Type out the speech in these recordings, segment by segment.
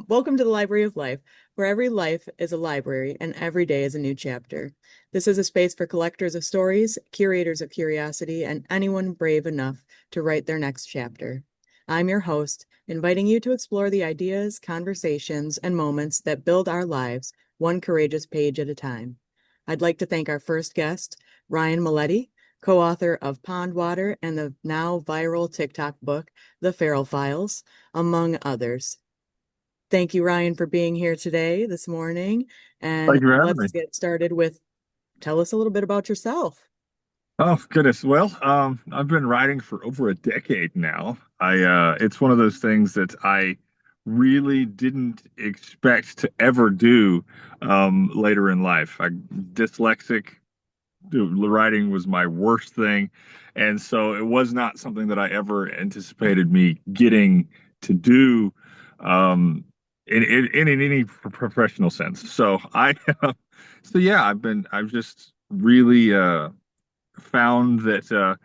Welcome to the Library of Life, where every life is a library and every day is a new chapter. This is a space for collectors of stories, curators of curiosity, and anyone brave enough to write their next chapter. I'm your host, inviting you to explore the ideas, conversations, and moments that build our lives, one courageous page at a time. I'd like to thank our first guest, Rian Mileti, co-author of Pond Water and the now viral TikTok book, The Feral Files, among others. Thank you, Ryan, for being here today, this morning. Thank And you for having me. let's get started with tell us a little bit about yourself. Oh, goodness. Well, I've been writing for over a decade now. It's one of those things that I really didn't expect to ever do later in life. Dyslexic. Writing was my worst thing, and so it was not something that I ever anticipated me getting to do in any professional sense. So yeah, I've just really found that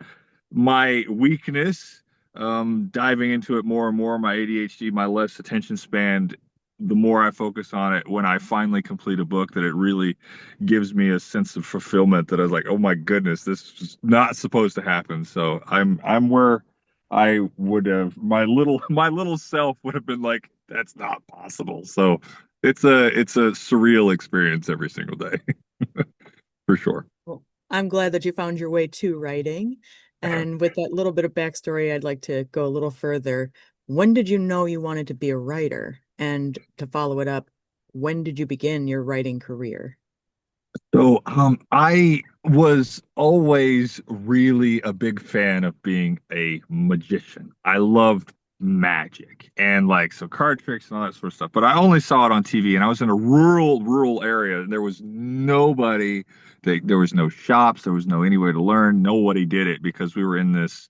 my weakness, diving into it more and more, my ADHD, my less attention span, the more I focus on it, when I finally complete a book, that it really gives me a sense of fulfillment that I was like, oh my goodness, this is not supposed to happen. So I'm where I would have my little self would have been like, that's not possible. So it's a surreal experience every single day for sure. Well, I'm glad that you found your way to writing. And with that little bit of backstory, I'd like to go a little further. When did you know you wanted to be a writer? And to follow it up, when did you begin your writing career? I was always really a big fan of being a magician. I loved magic and like so card tricks and all that sort of stuff. But I only saw it on TV, and I was in a rural area, and there was nobody. There was no shops. There was no any way to learn. Nobody did it because we were in this,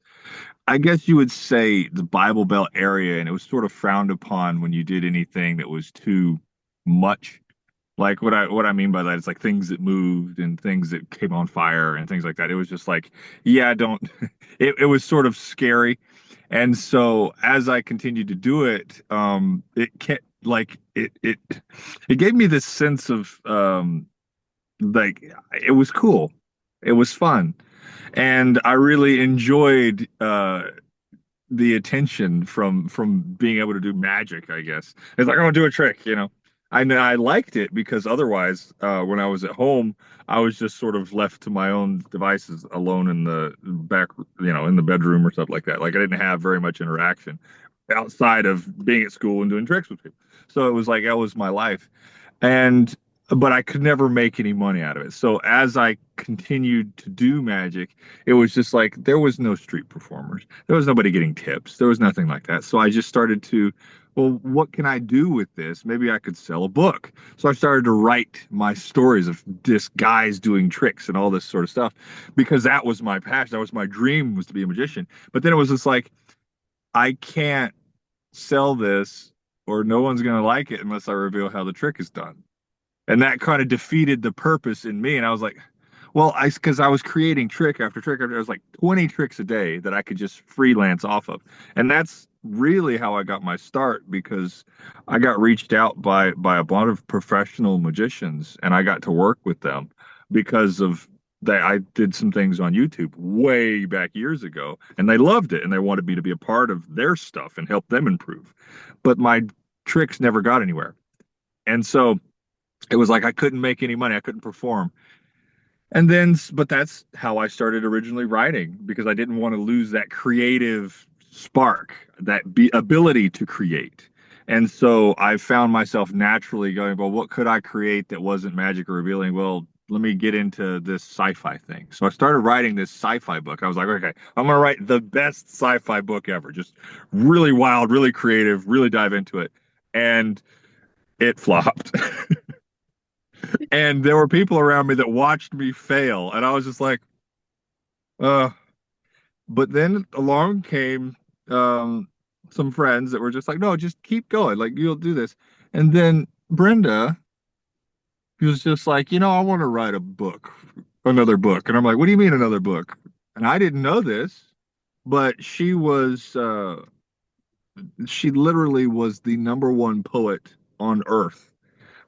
I guess you would say, the Bible Belt area, and it was sort of frowned upon when you did anything that was too much. Like what I mean by that is like things that moved and things that came on fire and things like that. It was just like, yeah, don't. It was sort of scary, and so as I continued to do it, it kept like it gave me this sense of like it was cool, it was fun, and I really enjoyed the attention from being able to do magic, I guess. It's like, I'm gonna do a trick, you know. I liked it because otherwise, when I was at home, I was just sort of left to my own devices, alone in the back, in the bedroom or stuff like that. Like I didn't have very much interaction outside of being at school and doing tricks with people. So it was like that was my life. And but I could never make any money out of it. So as I continued to do magic, it was just like there was no street performers. There was nobody getting tips. There was nothing like that. So I just started to, well, what can I do with this? Maybe I could sell a book. So I started to write my stories of just guys doing tricks and all this sort of stuff because that was my passion. That was my dream, was to be a magician. But then it was just like, I can't sell this, or no one's going to like it unless I reveal how the trick is done. And that kind of defeated the purpose in me. And I was like, well, because I was creating trick after trick after, there was like 20 tricks a day that I could just freelance off of. And that's really how I got my start, because I got reached out by a lot of professional magicians, and I got to work with them because of that. I did some things on YouTube way back years ago, and they loved it, and they wanted me to be a part of their stuff and help them improve. But my tricks never got anywhere. And so it was like I couldn't make any money. I couldn't perform. And then, but that's how I started originally writing, because I didn't want to lose that creative spark, ability to create. And so I found myself naturally going, well, what could I create that wasn't magic or revealing? Well, let me get into this sci-fi thing. So I started writing this sci-fi book. I was like, okay, I'm going to write the best sci-fi book ever. Just really wild, really creative, really dive into it. And it flopped. And there were people around me that watched me fail, and I was just like, uh. But then along came some friends that were just like, no, just keep going, like you'll do this. And then Brenda was just like, I want to write a book, another book. And I'm like, what do you mean another book? And I didn't know this, but she literally was the number one poet on earth.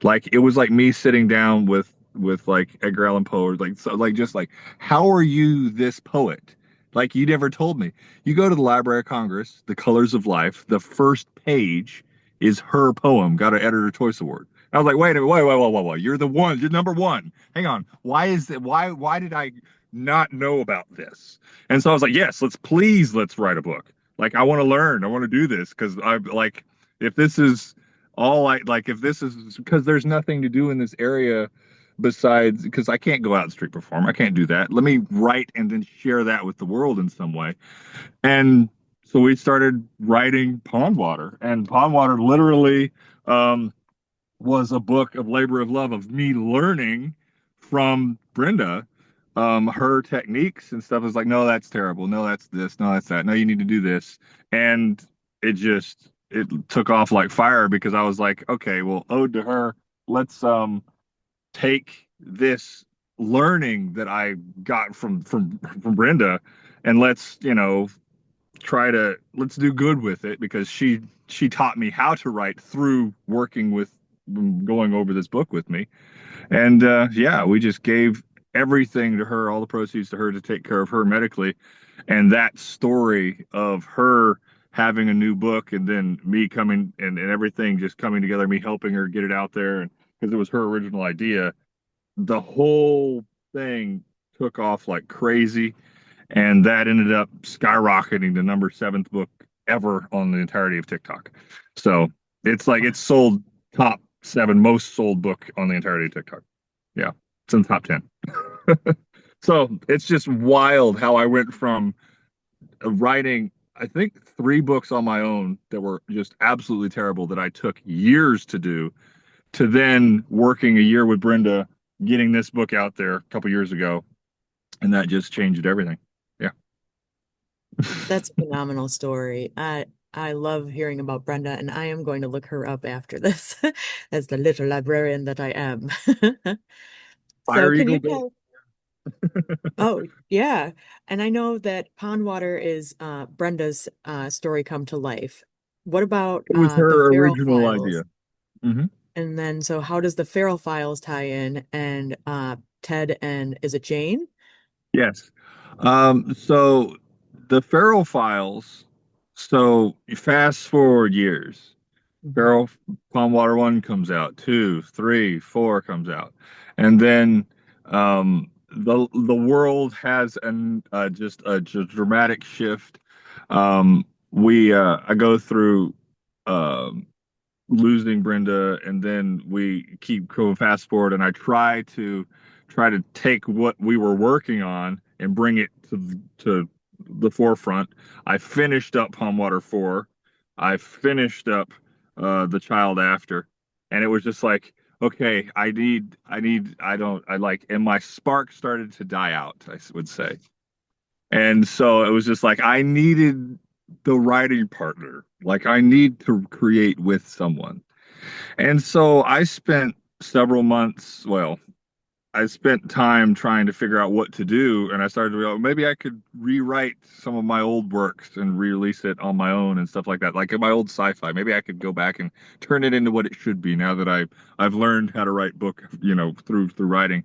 Like it was like me sitting down with like Edgar Allan Poe, or like so like just like how are you this poet? Like you never told me. You go to the Library of Congress, The Colors of Life, the first page is her poem, got an Editor Choice Award. I was like, wait a minute, wait. You're the one, you're number one. Hang on. Why is it why did I not know about this? And so I was like, yes, let's write a book. Like I want to learn, I want to do this because I like if this is all I like if this is because there's nothing to do in this area besides because I can't go out and street perform. I can't do that. Let me write and then share that with the world in some way. And so we started writing Pond Water, and Pond Water literally um, was a book of labor of love of me learning from Brenda, her techniques and stuff. Is like, no, that's terrible. No, that's this. No, that's that. No, you need to do this. And it took off like fire because I was like, okay, well, ode to her. Let's take this learning that I got from Brenda, and let's do good with it because she taught me how to write through working with going over this book with me. And yeah, we just gave everything to her, all the proceeds to her to take care of her medically. And that story of her having a new book and then me coming and everything just coming together, me helping her get it out there, and because it was her original idea, the whole thing took off like crazy. And that ended up skyrocketing the number seventh book ever on the entirety of TikTok. So it's like it's sold top seven most sold book on the entirety of TikTok. Yeah, it's in the top 10. So it's just wild how I went from writing, I think, three books on my own that were just absolutely terrible that I took years to do, to then working a year with Brenda, getting this book out there a couple years ago, and that just changed everything. Yeah. That's a phenomenal story. I love hearing about Brenda, and I am going to look her up after this as the little librarian that I am. So Fire can Eagle you Bill. tell? Oh, yeah. And I know that Pond Water is Brenda's story come to life. What about It was the her Feral original Files? idea. Hmm. And then, so how does the Feral Files tie in? And Ted and is it Jane? Yes. So the Feral Files, so you fast forward years. Mhm. Feral Palm Water 1 comes out, 2, 3, 4 comes out. And then the world has just a dramatic shift. We I go through um losing Brenda, and then we keep going fast forward, and I try to take what we were working on and bring it to the forefront. I finished up Palm Water 4. I finished up The Child After, and it was just like, okay, I like, and my spark started to die out, I would say. And so it was just like I needed the writing partner. Like I need to create with someone. And so I spent several months, well, I spent time trying to figure out what to do, and I started to realize maybe I could rewrite some of my old works and release it on my own and stuff like that. Like in my old sci-fi, maybe I could go back and turn it into what it should be now that I've learned how to write book, through writing.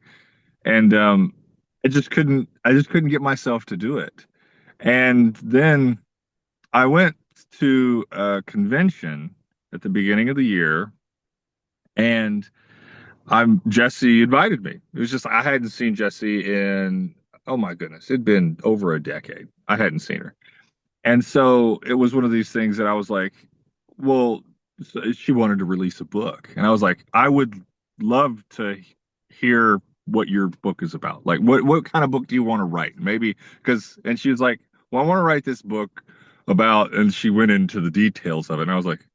And I just couldn't get myself to do it. And then I went to a convention at the beginning of the year, and Jesse invited me. It was just I hadn't seen Jesse in, oh my goodness, it'd been over a decade. I hadn't seen her. And so it was one of these things that I was like, well, she wanted to release a book. And I was like, I would love to hear what your book is about. Like, what kind of book do you want to write? Maybe and she was like, well, I want to write this book about, and she went into the details of it. And I was like,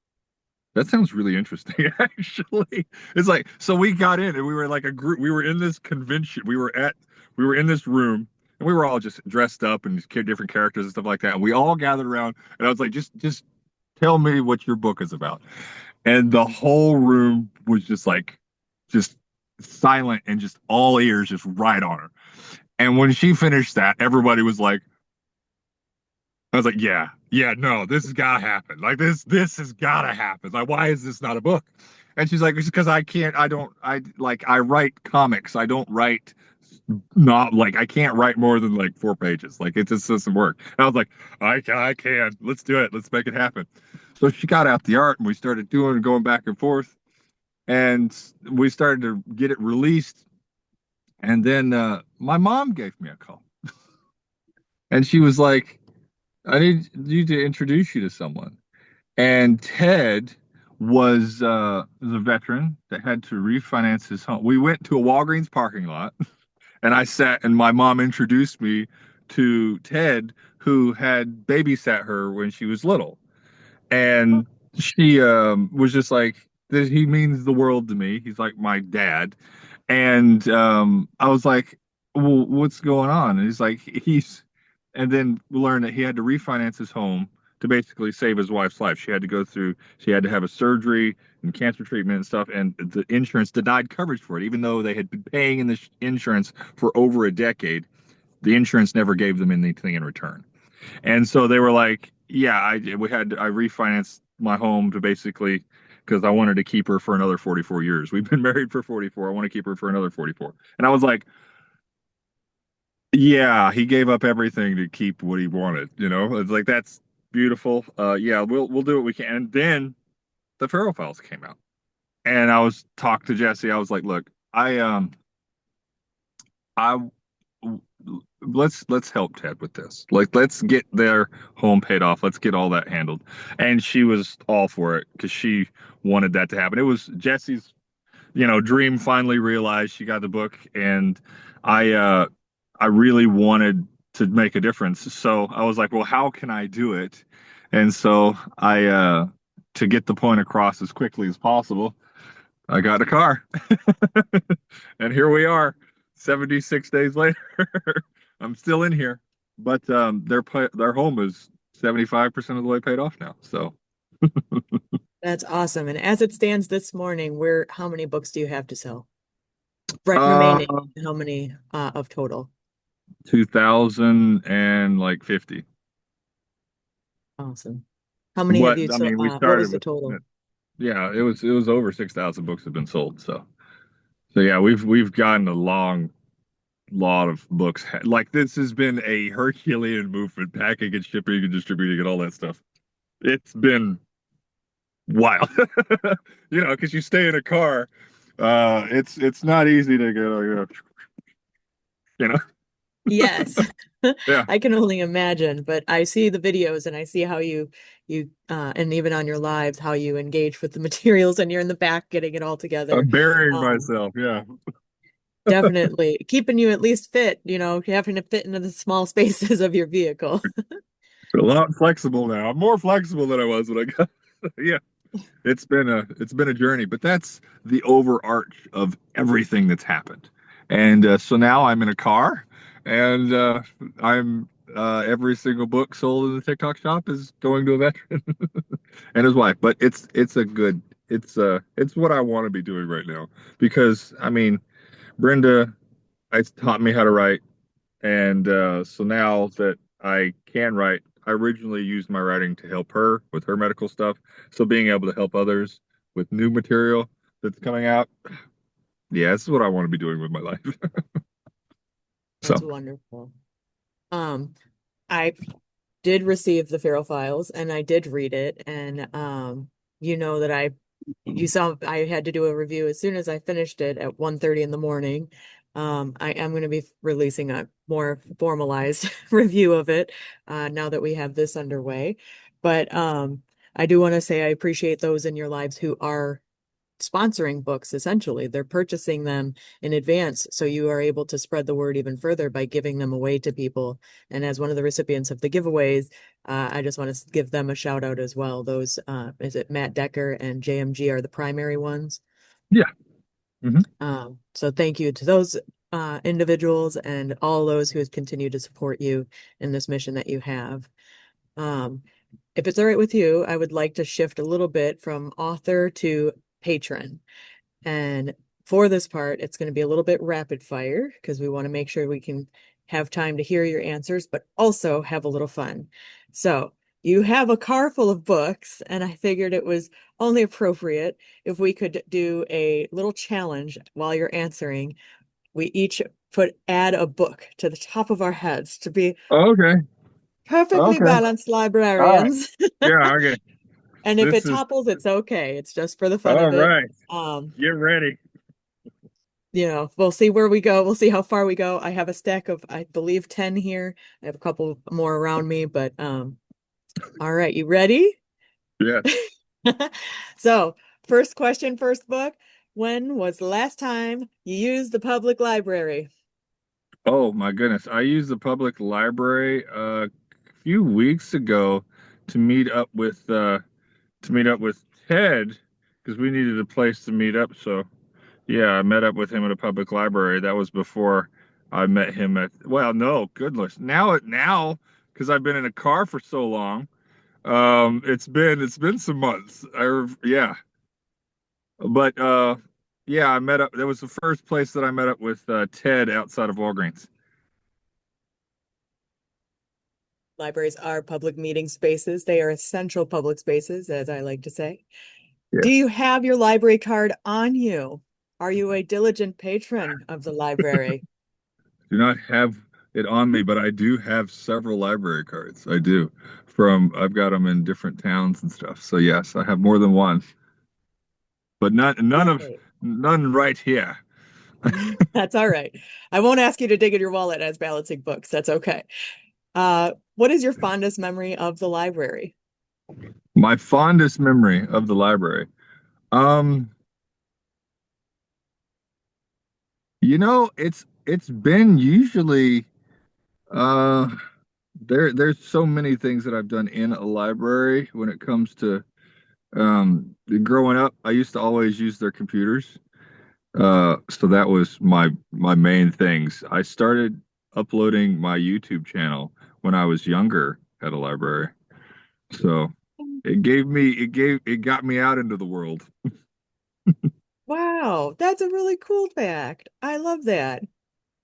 that sounds really interesting, actually. It's like, so we got in and we were like a group. We were in this convention. We were in this room, and we were all just dressed up and different characters and stuff like that. And we all gathered around, and I was like, just tell me what your book is about. And the whole room was just silent and just all ears, just right on her. And when she finished that, everybody was like, I was like, yeah, no, this has gotta happen. Like this has gotta happen. Like, why is this not a book? And she's like, it's because I can't, I don't, I like, I write comics. I don't write, not like, I can't write more than like 4 pages. Like, it just doesn't work. And I was like, I can. Let's do it. Let's make it happen. So she got out the art and we started doing, going back and forth. And we started to get it released. And then my mom gave me a call. And she was like, I need you to introduce you to someone. And Ted was a veteran that had to refinance his home. We went to a Walgreens parking lot, and I sat, and my mom introduced me to Ted, who had babysat her when she was little. And she was just like, he means the world to me. He's like my dad. And I was like, well, what's going on? And he's like, and then we learned that he had to refinance his home to basically save his wife's life. She had to have a surgery and cancer treatment and stuff, and the insurance denied coverage for it, even though they had been paying in the insurance for over a decade. The insurance never gave them anything in return. And so they were like, yeah, I refinanced my home to basically because I wanted to keep her for another 44 years. We've been married for 44. I want to keep her for another 44. And I was like, yeah, he gave up everything to keep what he wanted, you know? It's like that's beautiful. Yeah, we'll do what we can. And then the Pharaoh Files came out. And I was talked to Jesse. I was like, look, I let's help Ted with this. Like, let's get their home paid off. Let's get all that handled. And she was all for it because she wanted that to happen. It was Jesse's, dream finally realized. She got the book, and I really wanted to make a difference. So I was like, well, how can I do it? And so to get the point across as quickly as possible, I got a car. And here we are, 76 days later. I'm still in here, but their home is 75% of the way paid off now. So That's awesome. And as it stands this morning, how many books do you have to sell? uh Remaining, how many of total? 2000 and like 50. Awesome. How many have What you I so mean, we what was started the with, total? yeah, it was over 6,000 books have been sold. So yeah, we've gotten a long lot of books. Like this has been a Herculean movement, packing and shipping and distributing and all that stuff. It's been wild. Because you stay in a car, it's not easy to go, you know. Yes. Yeah, I can only imagine, but I see the videos and I see how you and even on your lives how you engage with the materials and you're in the back getting it all together. I'm burying Um, myself. Yeah, Definitely keeping you at least fit, having to fit into the small spaces of your vehicle. a lot flexible now. I'm more flexible than I was when I got. Yeah, it's been a journey, but that's the overarch of everything that's happened. And so now I'm in a car, and I'm every single book sold in the TikTok shop is going to a veteran and his wife. But it's what I want to be doing right now because I mean Brenda, it's taught me how to write, and so now that I can write, I originally used my writing to help her with her medical stuff. So being able to help others with new material that's coming out, yeah, this is what I want to be doing with my life. That's So, wonderful. Um, I did receive the Pharaoh Files and I did read it and that you saw I had to do a review as soon as I finished it at 1:30 in the morning. I am going to be releasing a more formalized review of it now that we have this underway. But I do want to say I appreciate those in your lives who are sponsoring books essentially. They're purchasing them in advance, so you are able to spread the word even further by giving them away to people. And as one of the recipients of the giveaways, I just want to give them a shout out as well. Those, is it Matt Decker and JMG are the primary ones. yeah. Hmm. So thank you to those individuals and all those who have continued to support you in this mission that you have. Um, if it's all right with you, I would like to shift a little bit from author to patron. And for this part, it's going to be a little bit rapid fire because we want to make sure we can have time to hear your answers, but also have a little fun. So you have a car full of books, and I figured it was only appropriate if we could do a little challenge while you're answering. We each add a book to the top of our heads to be Okay. perfectly Okay. balanced All right. librarians. Yeah. Okay. And if This it is topples, it's okay. It's just for the fun all of it. right. Um, Get ready. we'll see where we go. We'll see how far we go. I have a stack of, I believe, 10 here. I have a couple more around me, but all right, you ready? Yes. So, first question, first book. When was the last time you used the public library? Oh my goodness. I used the public library a few weeks ago to meet up with Ted because we needed a place to meet up. So yeah, I met up with him at a public library. That was before I met him at, well, no, goodness. Now because I've been in a car for so long, it's been some months. Yeah. But yeah, I met up. That was the first place that I met up with Ted outside of Walgreens. Libraries are public meeting spaces. They are essential public spaces, as I like to say. Do Yes. you have your library card on you? Are you a diligent patron of the library? Do not have it on me, but I do have several library cards. I do. I've got them in different towns and stuff. So yes, I have more than one, but Yay. none right here. That's all right. I won't ask you to dig in your wallet as balancing books. That's okay. What is your fondest memory of the library? My fondest memory of the library. Um, it's been usually uh there's so many things that I've done in a library when it comes to growing up. I used to always use their computers. So that was my main things. I started uploading my YouTube channel when I was younger at a library. So it got me out into the world. Wow, that's a really cool fact. I love that.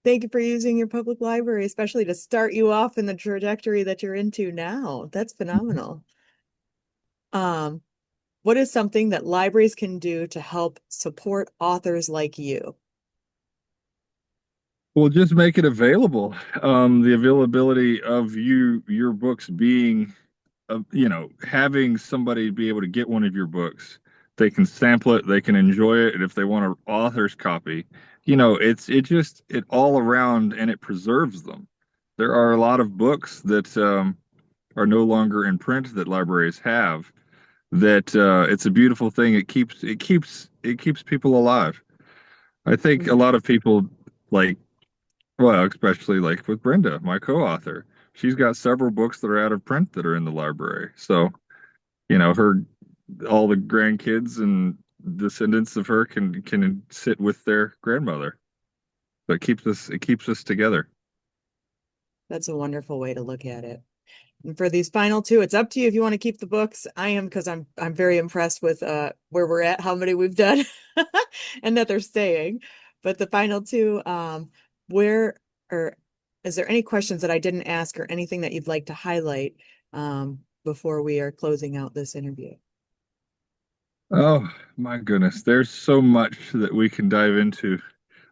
Thank you for using your public library, especially to start you off in the trajectory that you're into now. That's phenomenal. Um, what is something that libraries can do to help support authors like you? Well, just make it available. The availability of your books being, having somebody be able to get one of your books. They can sample it, they can enjoy it, and if they want an author's copy, it all around and it preserves them. There are a lot of books that are no longer in print that libraries have. That it's a beautiful thing. It keeps people alive. I think a Mhm. lot of people like well, especially like with Brenda, my co-author. She's got several books that are out of print that are in the library. So, her all the grandkids and descendants of her can sit with their grandmother. So it keeps us together. That's a wonderful way to look at it. And for these final two, it's up to you if you want to keep the books. I am because I'm very impressed with where we're at, how many we've done, and that they're staying. But the final two, where or is there any questions that I didn't ask or anything that you'd like to highlight before we are closing out this interview? Oh my goodness, there's so much that we can dive into.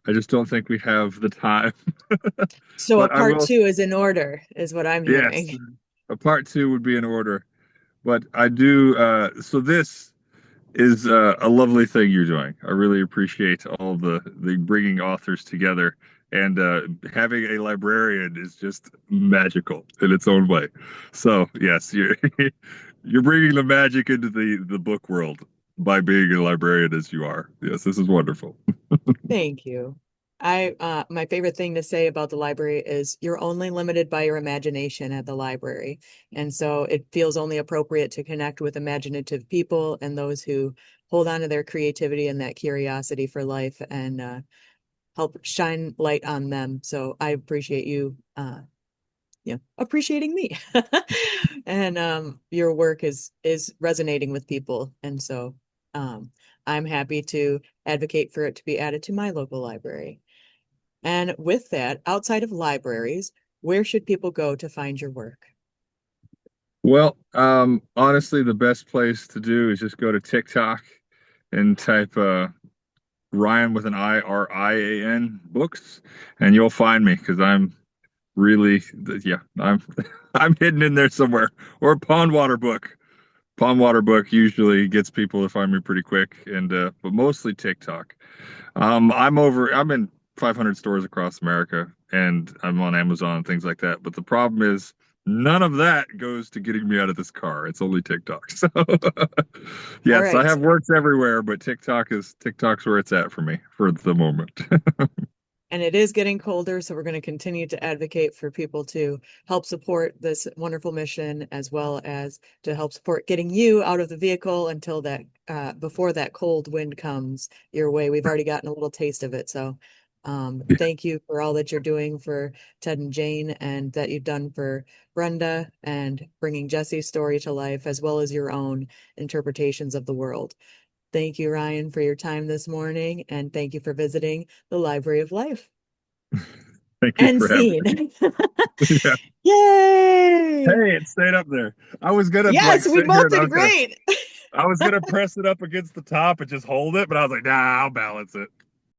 I just don't think we have the time. So a But I part will, two is in order, is what I'm yes, hearing. a part two would be in order. But I do, so this is a lovely thing you're doing. I really appreciate all the bringing authors together, and having a librarian is just magical in its own way. So yes, you're you're bringing the magic into the book world by being a librarian as you are. Yes, this is wonderful. Thank you. My favorite thing to say about the library is you're only limited by your imagination at the library. And so it feels only appropriate to connect with imaginative people and those who hold on to their creativity and that curiosity for life and help shine light on them. So I appreciate you, appreciating me. And your work is resonating with people. And so um, I'm happy to advocate for it to be added to my local library. And with that, outside of libraries, where should people go to find your work? Well, honestly, the best place to do is just go to TikTok and type Ryan with an I, Rian books, and you'll find me because I'm really, yeah, I'm I'm hidden in there somewhere. Or Pond Water Book. Pond Water Book usually gets people to find me pretty quick, and but mostly TikTok. I'm in 500 stores across America, and I'm on Amazon and things like that. But the problem is, none of that goes to getting me out of this car. It's only TikTok. So, All yes, I right. have works everywhere, but TikTok's where it's at for me for the moment. And it is getting colder, so we're going to continue to advocate for people to help support this wonderful mission, as well as to help support getting you out of the vehicle until that before that cold wind comes your way. We've already gotten a little taste of it. So thank you for all that you're doing for Ted and Jane, and that you've done for Brenda, and bringing Jesse's story to life, as well as your own interpretations of the world. Thank you, Ryan, for your time this morning, and thank you for visiting the Library of Life. Thank you End for having scene. me. Yeah. Yay! Hey, it stayed up there. I was gonna like Yes, we sit here both and did great. I was gonna press it up against the top and just hold it, but I was like, nah, I'll balance it.